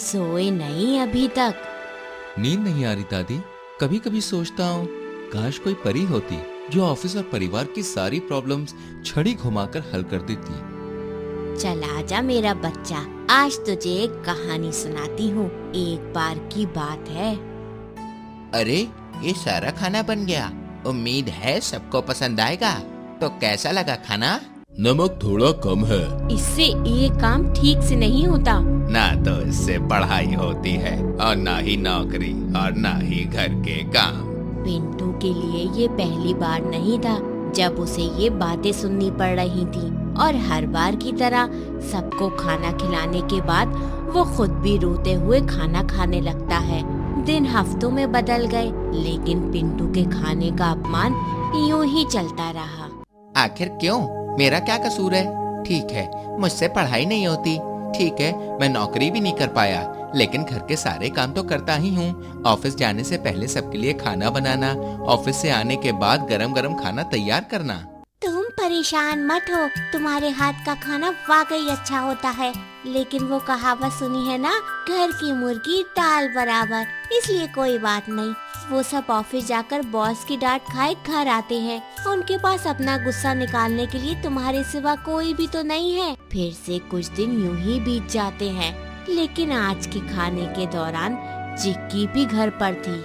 सोए नहीं अभी तक? नींद नहीं आ रही दादी। कभी कभी सोचता हूँ काश कोई परी होती जो ऑफिस और परिवार की सारी प्रॉब्लम्स छड़ी घुमाकर हल कर देती। चल आजा मेरा बच्चा, आज तुझे एक कहानी सुनाती हूँ। एक बार की बात है। अरे ये सारा खाना बन गया। उम्मीद है सबको पसंद आएगा। तो कैसा लगा खाना? नमक थोड़ा कम है। इससे एक काम ठीक से नहीं होता। ना तो इससे पढ़ाई होती है और ना ही नौकरी और ना ही घर के काम। पिंटू के लिए ये पहली बार नहीं था जब उसे ये बातें सुननी पड़ रही थी, और हर बार की तरह सबको खाना खिलाने के बाद वो खुद भी रोते हुए खाना खाने लगता है। दिन हफ्तों में बदल गए, लेकिन पिंटू के खाने का अपमान यूं ही चलता रहा। आखिर क्यों? मेरा क्या कसूर है? ठीक है, मुझसे पढ़ाई नहीं होती। ठीक है, मैं नौकरी भी नहीं कर पाया, लेकिन घर के सारे काम तो करता ही हूँ। ऑफिस जाने से पहले सबके लिए खाना बनाना, ऑफिस से आने के बाद गरम गरम खाना तैयार करना। तुम परेशान मत हो, तुम्हारे हाथ का खाना वाकई अच्छा होता है। लेकिन वो कहावत सुनी है ना, घर की मुर्गी दाल बराबर। इसलिए कोई बात नहीं, वो सब ऑफिस जाकर बॉस की डांट खाए घर आते हैं। उनके पास अपना गुस्सा निकालने के लिए तुम्हारे सिवा कोई भी तो नहीं है। फिर से कुछ दिन यूं ही बीत जाते हैं, लेकिन आज के खाने के दौरान चिक्की भी घर पर थी।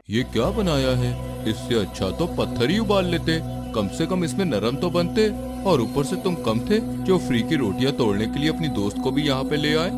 ये क्या बनाया है? इससे अच्छा तो पत्थर ही उबाल लेते, कम से कम इसमें नरम तो बनते। और ऊपर से तुम कम थे जो फ्री की रोटियां तोड़ने के लिए अपनी दोस्त को भी यहाँ पे ले आए।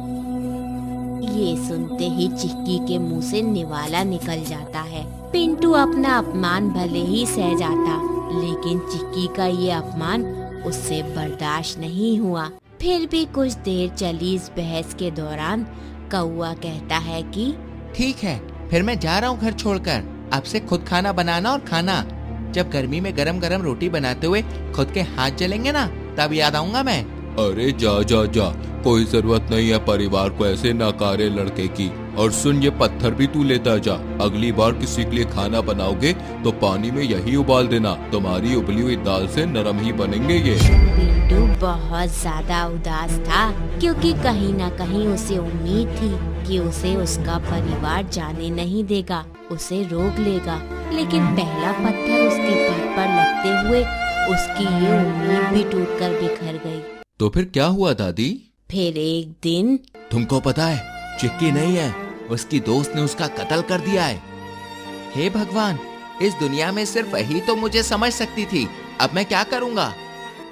ये सुनते ही चिक्की के मुंह से निवाला निकल जाता है। पिंटू अपना अपमान भले ही सह जाता, लेकिन चिक्की का ये अपमान उससे बर्दाश्त नहीं हुआ। फिर भी कुछ देर चली इस बहस के दौरान कौआ कहता है कि ठीक है, फिर मैं जा रहा हूँ घर छोड़कर। अब से खुद खाना बनाना और खाना। जब गर्मी में गरम गरम रोटी बनाते हुए खुद के हाथ जलेंगे ना, तब याद आऊंगा मैं। अरे जा जा जा, कोई जरूरत नहीं है परिवार को ऐसे नकारे लड़के की। और सुन, ये पत्थर भी तू लेता जा। अगली बार किसी के लिए खाना बनाओगे तो पानी में यही उबाल देना, तुम्हारी उबली हुई दाल से नरम ही बनेंगे ये। पिंटू बहुत ज्यादा उदास था, क्योंकि कहीं न कहीं उसे उम्मीद थी कि उसे उसका परिवार जाने नहीं देगा, उसे रोक लेगा। लेकिन पहला पत्थर उसके पीठ पर लगते हुए उसकी ये उम्मीद भी टूटकर बिखर गई। तो फिर क्या हुआ दादी? फिर एक दिन तुमको पता है, चिक्की नहीं है, उसकी दोस्त ने उसका कत्ल कर दिया है। हे भगवान, इस दुनिया में सिर्फ वही तो मुझे समझ सकती थी। अब मैं क्या करूँगा?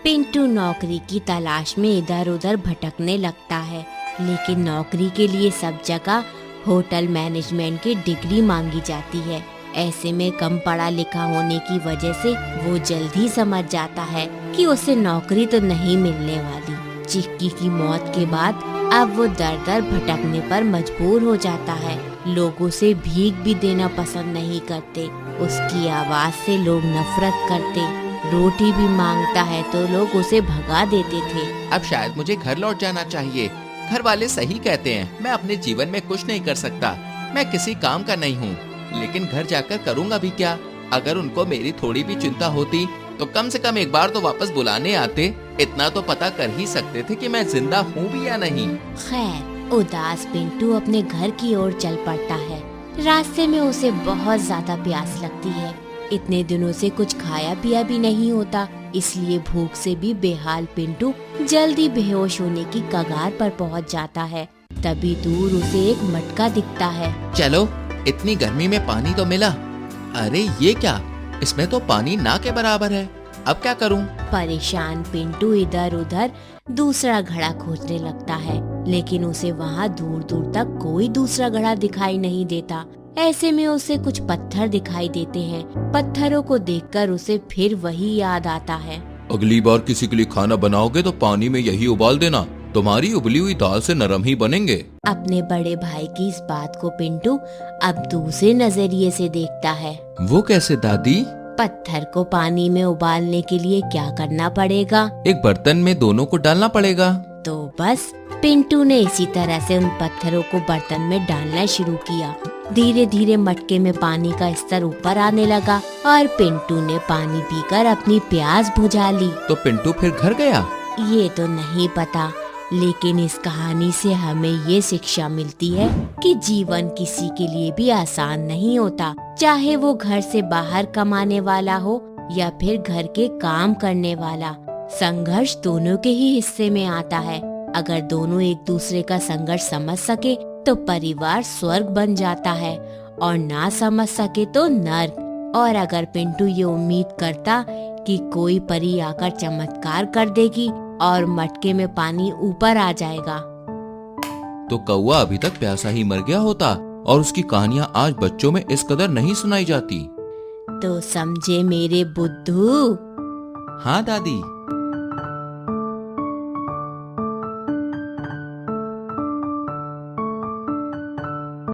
पिंटू नौकरी की तलाश में इधर उधर भटकने लगता है, लेकिन नौकरी के लिए सब जगह होटल मैनेजमेंट की डिग्री मांगी जाती है। ऐसे में कम पढ़ा लिखा होने की वजह से वो जल्द ही समझ जाता है कि उसे नौकरी तो नहीं मिलने वाली। चिक्की की मौत के बाद अब वो दर दर भटकने पर मजबूर हो जाता है। लोगों से भीख भी देना पसंद नहीं करते, उसकी आवाज से लोग नफरत करते। रोटी भी मांगता है तो लोग उसे भगा देते थे। अब शायद मुझे घर लौट जाना चाहिए। घर वाले सही कहते हैं, मैं अपने जीवन में कुछ नहीं कर सकता। मैं किसी काम का नहीं हूँ, लेकिन घर जाकर करूँगा भी क्या? अगर उनको मेरी थोड़ी भी चिंता होती तो कम से कम एक बार तो वापस बुलाने आते। इतना तो पता कर ही सकते थे कि मैं जिंदा हूँ भी या नहीं। खैर, उदास पिंटू अपने घर की ओर चल पड़ता है। रास्ते में उसे बहुत ज्यादा प्यास लगती है। इतने दिनों से कुछ खाया पिया भी नहीं होता, इसलिए भूख से भी बेहाल पिंटू जल्दी बेहोश होने की कगार पर पहुंच जाता है। तभी दूर उसे एक मटका दिखता है। चलो, इतनी गर्मी में पानी तो मिला। अरे ये क्या, इसमें तो पानी ना के बराबर है। अब क्या करूं? परेशान पिंटू इधर उधर दूसरा घड़ा खोजने लगता है, लेकिन उसे वहाँ दूर दूर तक कोई दूसरा घड़ा दिखाई नहीं देता। ऐसे में उसे कुछ पत्थर दिखाई देते हैं। पत्थरों को देखकर उसे फिर वही याद आता है। अगली बार किसी के लिए खाना बनाओगे तो पानी में यही उबाल देना, तुम्हारी उबली हुई दाल से नरम ही बनेंगे। अपने बड़े भाई की इस बात को पिंटू अब दूसरे नजरिए से देखता है। वो कैसे दादी? पत्थर को पानी में उबालने के लिए क्या करना पड़ेगा? एक बर्तन में दोनों को डालना पड़ेगा। तो बस पिंटू ने इसी तरह से उन पत्थरों को बर्तन में डालना शुरू किया। धीरे धीरे मटके में पानी का स्तर ऊपर आने लगा और पिंटू ने पानी पीकर अपनी प्यास बुझा ली। तो पिंटू फिर घर गया? ये तो नहीं पता, लेकिन इस कहानी से हमें ये शिक्षा मिलती है कि जीवन किसी के लिए भी आसान नहीं होता, चाहे वो घर से बाहर कमाने वाला हो या फिर घर के काम करने वाला। संघर्ष दोनों के ही हिस्से में आता है। अगर दोनों एक दूसरे का संघर्ष समझ सके तो परिवार स्वर्ग बन जाता है, और ना समझ सके तो नर्क। और अगर पिंटू ये उम्मीद करता कि कोई परी आकर चमत्कार कर देगी और मटके में पानी ऊपर आ जाएगा, तो कौवा अभी तक प्यासा ही मर गया होता और उसकी कहानियाँ आज बच्चों में इस कदर नहीं सुनाई जाती। तो समझे मेरे बुद्धू। हाँ दादी।